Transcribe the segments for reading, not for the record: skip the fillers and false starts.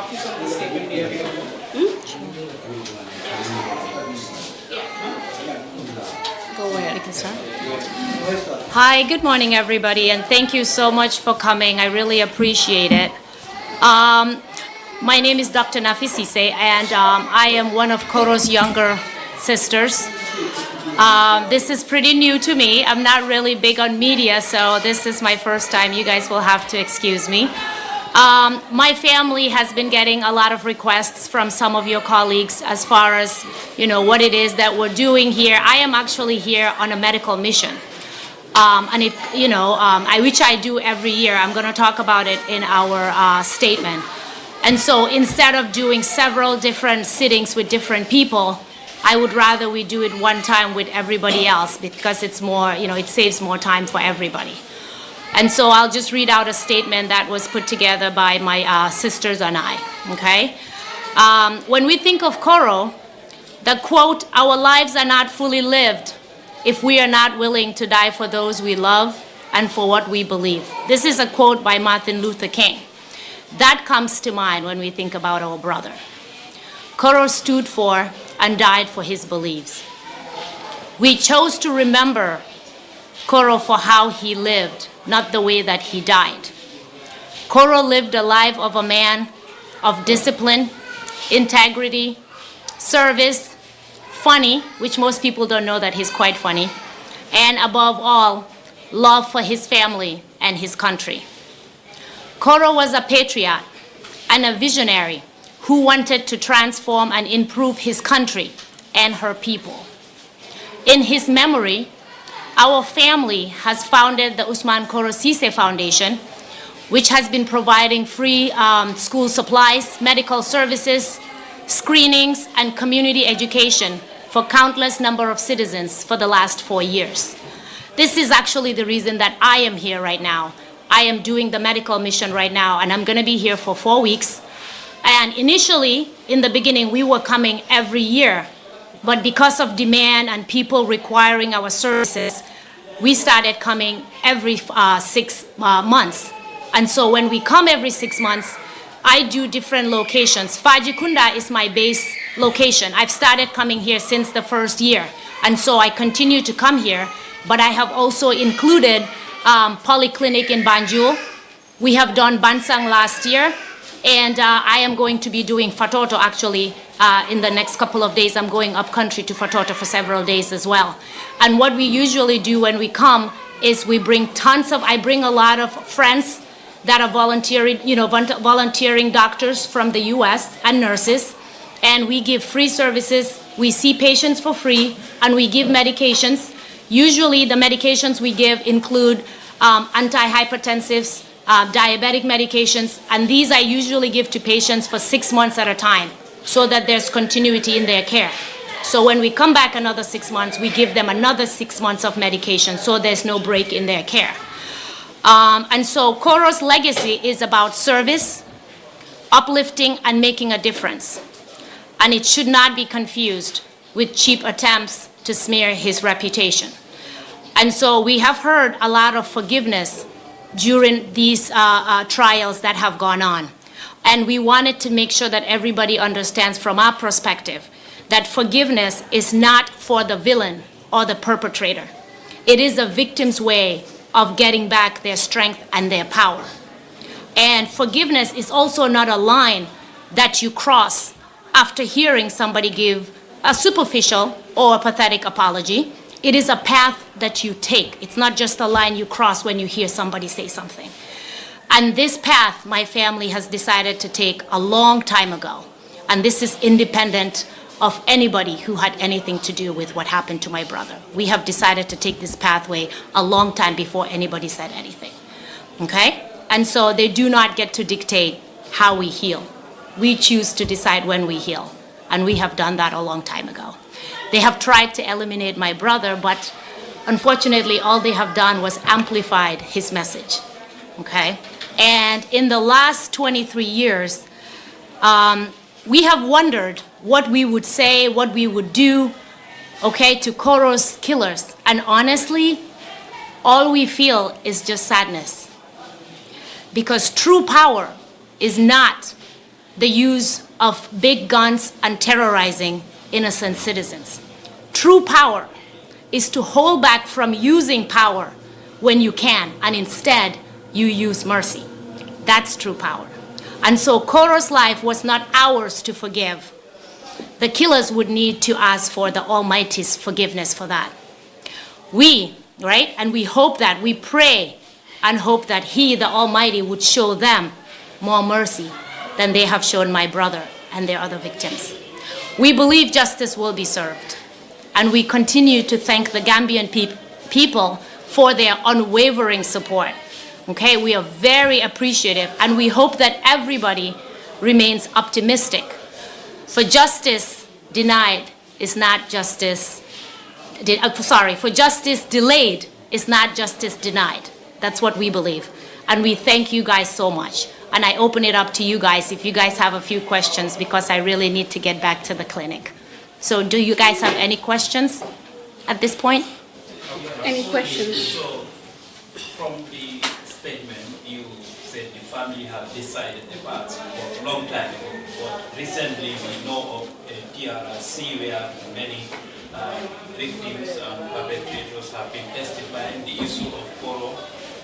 Go where? I can start. Hi, good morning, everybody, and thank you so much for coming. I really appreciate it. My name is Dr.naffissa, and I am one of Koro's younger sisters. This is pretty new to me. I'm not really big on media, so this is my first time. You guys will have to excuse me. My family has been getting a lot of requests from some of your colleagues as far as, what it is that we're doing here. I am actually here on a medical mission. Which I do every year. I'm going to talk about it in our statement. And so instead of doing several different sittings with different people, I would rather we do it one time with everybody else because it's more, it saves more time for everybody. And so I'll just read out a statement that was put together by my sisters and I, okay? When we think of koro, the quote, "Our lives are not fully lived if we are not willing to die for those we love and for what we believe." This is a quote by Martin Luther King. That comes to mind when we think about our brother. Koro stood for and died for his beliefs. We chose to remember Koro for how he lived, not the way that he died. Koro lived a life of a man of discipline, integrity, service, funny, which most people don't know that he's quite funny, and above all, love for his family and his country. Koro was a patriot and a visionary who wanted to transform and improve his country and her people. In his memory, our family has founded the Usman Koro Ceesay Foundation, which has been providing free school supplies, medical services, screenings, and community education for countless number of citizens for the last 4 years. This is actually the reason that I am here right now. I am doing the medical mission right now, and I'm going to be here for 4 weeks. And initially, in the beginning, we were coming every year. But because of demand and people requiring our services, we started coming every 6 months. And so when we come every 6 months, I do different locations. Fajikunda is my base location. I've started coming here since the first year. And so I continue to come here. But I have also included Polyclinic in Banjul. We have done Bansang last year. And I am going to be doing Fatoto actually in the next couple of days. I'm going up country to Fatoto for several days as well. And what we usually do when we come is we bring I bring a lot of friends that are volunteering doctors from the US and nurses. And we give free services. We see patients for free and we give medications. Usually the medications we give include antihypertensives, diabetic medications, and these I usually give to patients for 6 months at a time so that there's continuity in their care. So when we come back another 6 months, we give them another 6 months of medication so there's no break in their care. And so Koro's legacy is about service, uplifting, and making a difference. And it should not be confused with cheap attempts to smear his reputation. And so we have heard a lot of forgiveness during these trials that have gone on. And we wanted to make sure that everybody understands from our perspective that forgiveness is not for the villain or the perpetrator. It is a victim's way of getting back their strength and their power. And forgiveness is also not a line that you cross after hearing somebody give a superficial or a pathetic apology. It is a path that you take. It's not just a line you cross when you hear somebody say something. And this path, my family has decided to take a long time ago. And this is independent of anybody who had anything to do with what happened to my brother. We have decided to take this pathway a long time before anybody said anything. Okay? And so they do not get to dictate how we heal. We choose to decide when we heal. And we have done that a long time ago. They have tried to eliminate my brother, but unfortunately, all they have done was amplified his message. Okay? And in the last 23 years, we have wondered what we would say, what we would do, okay, to Koro's killers. And honestly, all we feel is just sadness. Because true power is not the use of big guns and terrorizing innocent citizens. True power is to hold back from using power when you can, and instead you use mercy. That's true power. And so Koro's life was not ours to forgive. The killers would need to ask for the Almighty's forgiveness for that. We, right, and we hope that, we pray and hope that He, the Almighty, would show them more mercy than they have shown my brother and their other victims. We believe justice will be served, and we continue to thank the Gambian people for their unwavering support. Okay, we are very appreciative, and we hope that everybody remains optimistic. For justice denied is not justice, for justice delayed is not justice denied. That's what we believe. And we thank you guys so much. And I open it up to you guys if you guys have a few questions, because I really need to get back to the clinic. So do you guys have any questions at this point? Any questions? So, from the statement, you said the family have decided the path for a long time ago, but recently we know of a TRC where many victims and perpetrators have been testifying. The issue of koro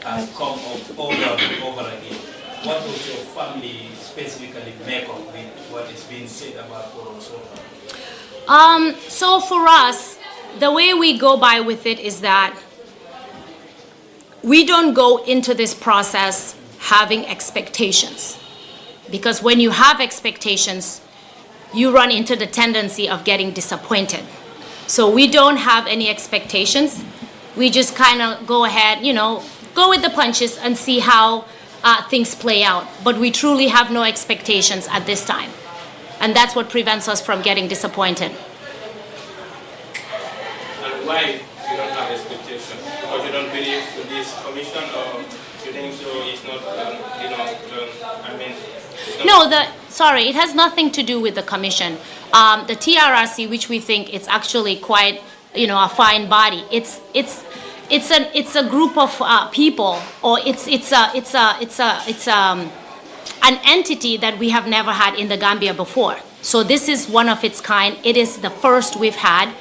has come up over and over again. What does your family specifically make of with what is being said about koro so far? So for us, the way we go by with it is that we don't go into this process having expectations. Because when you have expectations, you run into the tendency of getting disappointed. So we don't have any expectations. We just kind of go ahead, go with the punches and see how things play out. But we truly have no expectations at this time. And that's what prevents us from getting disappointed. And why you don't have expectations? Because you don't believe in this commission, or you think so it's not, Sorry, it has nothing to do with the commission. The TRRC, which we think it's actually quite, a fine body. It's a group of people, or it's an entity that we have never had in the Gambia before. So this is one of its kind. It is the first we've had.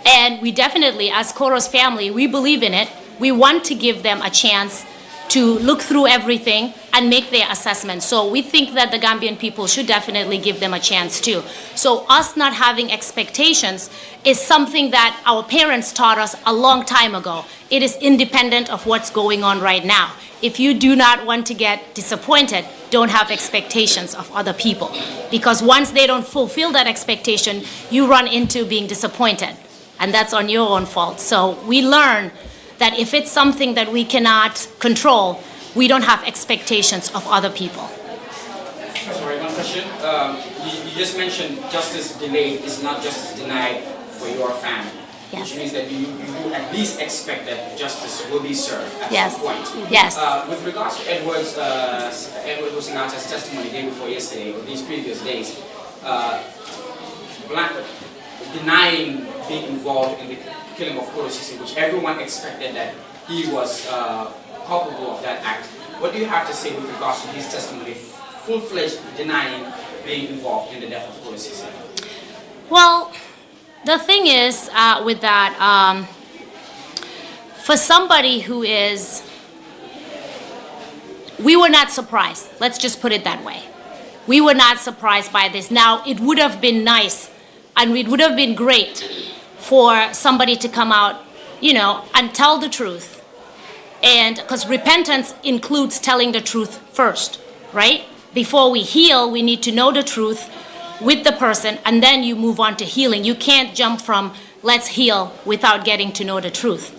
And we definitely, as Koro's family, we believe in it. We want to give them a chance to look through everything and make their assessment. So we think that the Gambian people should definitely give them a chance too. So us not having expectations is something that our parents taught us a long time ago. It is independent of what's going on right now. If you do not want to get disappointed, don't have expectations of other people. Because once they don't fulfill that expectation, you run into being disappointed. And that's on your own fault. So we learn that if it's something that we cannot control, we don't have expectations of other people. Sorry, one question. You just mentioned justice delayed is not justice denied for your family. Yes. Which means that you at least expect that justice will be served at some point. Yes. With regards to Edward Husingata's testimony day before yesterday, or these previous days, denying being involved in the killing of Koro Ceesay, which everyone expected that he was culpable of that act. What do you have to say with regards to his testimony, full-fledged denying being involved in the death of Koro Ceesay? Well, the thing is with that, for somebody who is, we were not surprised. Let's just put it that way. We were not surprised by this. Now, it would have been nice and it would have been great for somebody to come out, and tell the truth. And because repentance includes telling the truth first, right? Before we heal, we need to know the truth with the person, and then you move on to healing. You can't jump from let's heal without getting to know the truth.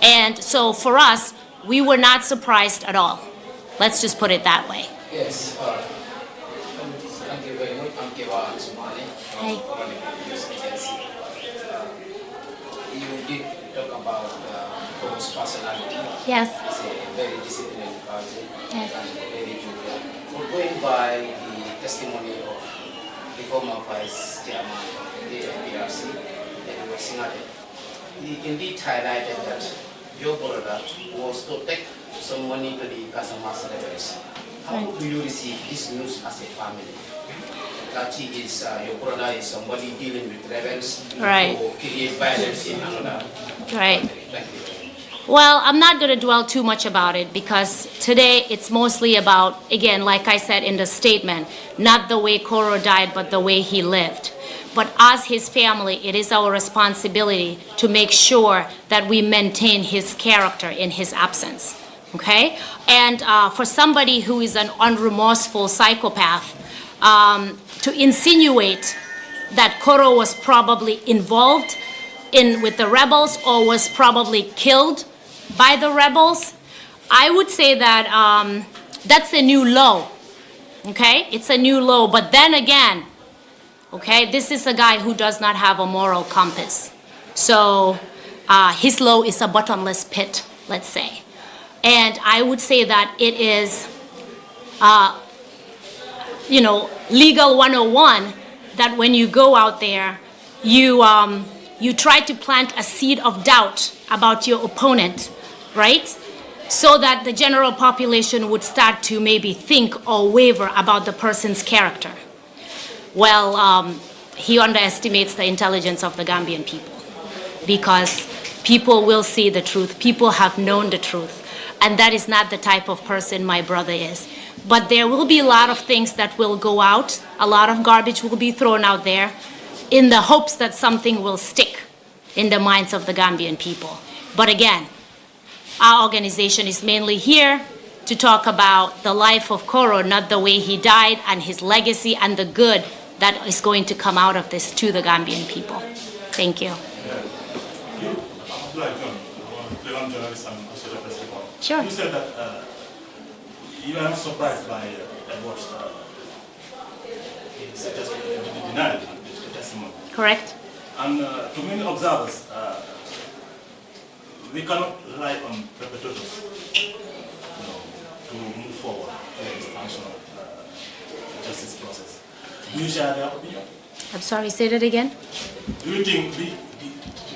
And so for us, we were not surprised at all. Let's just put it that way. Yes. Thank you very much. Thank you, Hi. You did talk about Koro's personality. Yes. He's a very disciplined person. Yes. And very good. For going by the testimony of the former vice chairman of the NPRC, Edward Singate, he indeed highlighted that your brother was to take some money to the Casamas rebels. How do you receive this news as a family? that he is, your brother is somebody dealing with rebels Right. or create violence in another Right. country. Thank you. Well, I'm not going to dwell too much about it because today it's mostly about, again, like I said in the statement, not the way Koro died, but the way he lived. But as his family, it is our responsibility to make sure that we maintain his character in his absence. Okay? And for somebody who is an unremorseful psychopath, to insinuate that Koro was probably involved with the rebels or was probably killed by the rebels, I would say that that's a new low. Okay? It's a new low. But then again, okay, this is a guy who does not have a moral compass. So his low is a bottomless pit, let's say. And I would say that it is, legal 101, that when you go out there, you try to plant a seed of doubt about your opponent, right? So that the general population would start to maybe think or waver about the person's character. Well, he underestimates the intelligence of the Gambian people because people will see the truth. People have known the truth. And that is not the type of person my brother is. But there will be a lot of things that will go out. A lot of garbage will be thrown out there in the hopes that something will stick in the minds of the Gambian people. But again, our organization is mainly here to talk about the life of Koro, not the way he died and his legacy and the good that is going to come out of this to the Gambian people. Thank you. Sure. You said that you are not surprised by what he denied the testimony. Correct. And to many observers, we cannot rely on perpetrators to move forward to the expansion of the justice process. Do you share their opinion? I'm sorry, say that again? Do you think the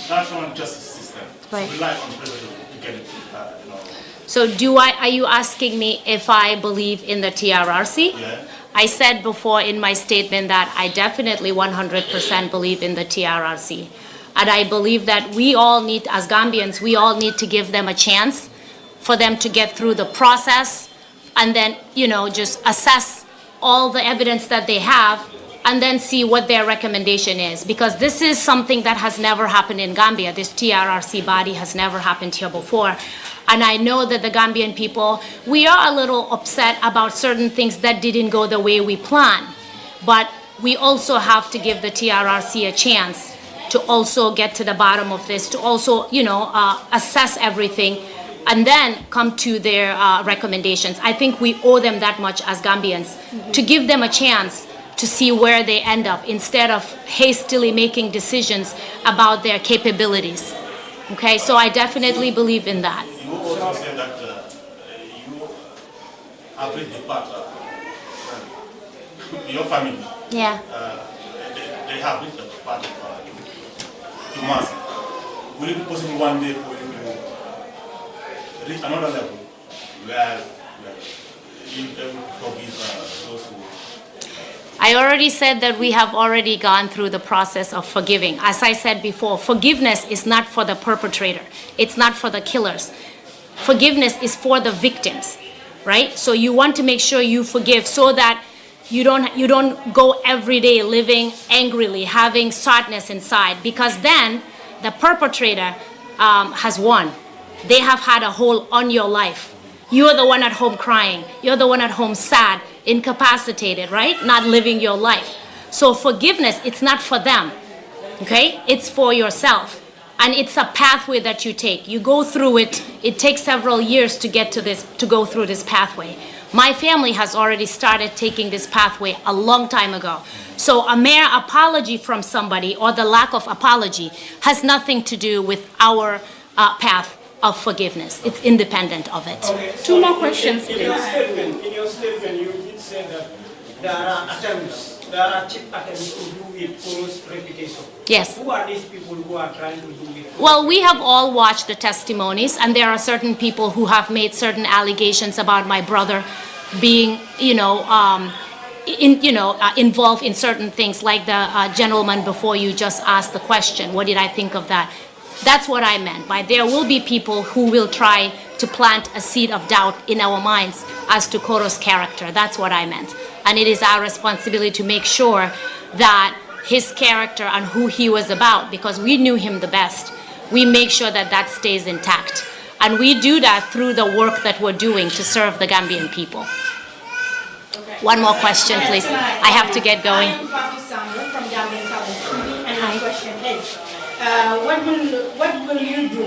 national justice system Right. rely on perpetrators to get it, So are you asking me if I believe in the TRRC? Yeah. I said before in my statement that I definitely 100% believe in the TRRC. And I believe that we all need, as Gambians, we all need to give them a chance for them to get through the process and then, just assess all the evidence that they have and then see what their recommendation is. Because this is something that has never happened in Gambia. This TRRC body has never happened here before. And I know that the Gambian people, we are a little upset about certain things that didn't go the way we planned. But we also have to give the TRRC a chance to also get to the bottom of this, to also, assess everything and then come to their recommendations. I think we owe them that much as Gambians, to give them a chance to see where they end up instead of hastily making decisions about their capabilities. Okay, so I definitely believe in that. You also said that you have read the part of your family. Yeah. They have read the part of to mass. Will it be possible one day for you to reach another level where you can forgive those who... I already said that we have already gone through the process of forgiving. As I said before, forgiveness is not for the perpetrator. It's not for the killers. Forgiveness is for the victims, right? So you want to make sure you forgive so that you don't go every day living angrily, having sadness inside, because then the perpetrator has won. They have had a hold on your life. You're the one at home crying. You're the one at home sad, incapacitated, right? Not living your life. So forgiveness, it's not for them, okay? It's for yourself. And it's a pathway that you take. You go through it. It takes several years to get to this, to go through this pathway. My family has already started taking this pathway a long time ago. So a mere apology from somebody or the lack of apology has nothing to do with our path of forgiveness. It's independent of it. Okay, two more questions, In your statement, you did say that there are cheap attempts to do with Koro's reputation. Yes. Who are these people who are trying to do it? Well, we have all watched the testimonies, and there are certain people who have made certain allegations about my brother being, involved in certain things, like the gentleman before you just asked the question, what did I think of that? That's what I meant by there will be people who will try to plant a seed of doubt in our minds as to Koro's character. That's what I meant. And it is our responsibility to make sure that his character and who he was about, because we knew him the best, we make sure that that stays intact. And we do that through the work that we're doing to serve the Gambian people. One more question, please. I have to get going. I am from Gambian Talents TV, and my question is, what will you do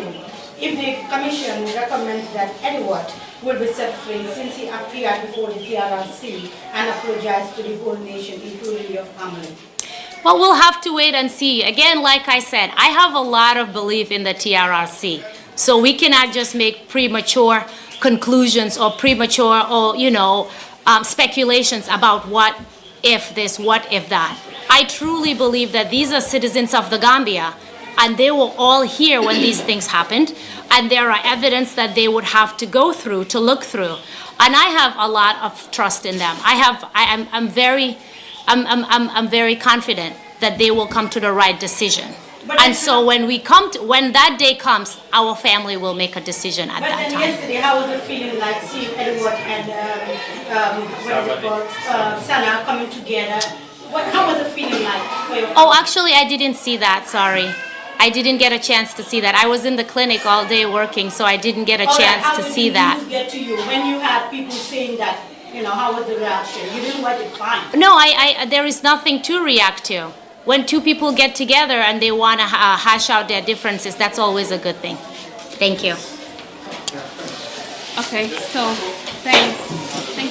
if the commission recommends that Edward will be set free since he appeared before the TRRC and apologized to the whole nation, including your family? Well, we'll have to wait and see. Again, like I said, I have a lot of belief in the TRRC. So we cannot just make premature conclusions or premature or, speculations about what if this, what if that. I truly believe that these are citizens of the Gambia, and they were all here when these things happened, and there are evidence that they would have to go through, to look through. And I have a lot of trust in them. I'm very confident that they will come to the right decision. And so when that day comes, our family will make a decision at that time. But then yesterday, how was it feeling like seeing Edward and Sana coming together? How was it feeling like for your family? Oh, actually, I didn't see that, sorry. I didn't get a chance to see that. I was in the clinic all day working, so I didn't get a chance to see that. How did the news get to you when you had people saying that, how was the reaction? You didn't watch it fine. No, there is nothing to react to. When two people get together and they want to hash out their differences, that's always a good thing. Thank you. Okay, so thanks.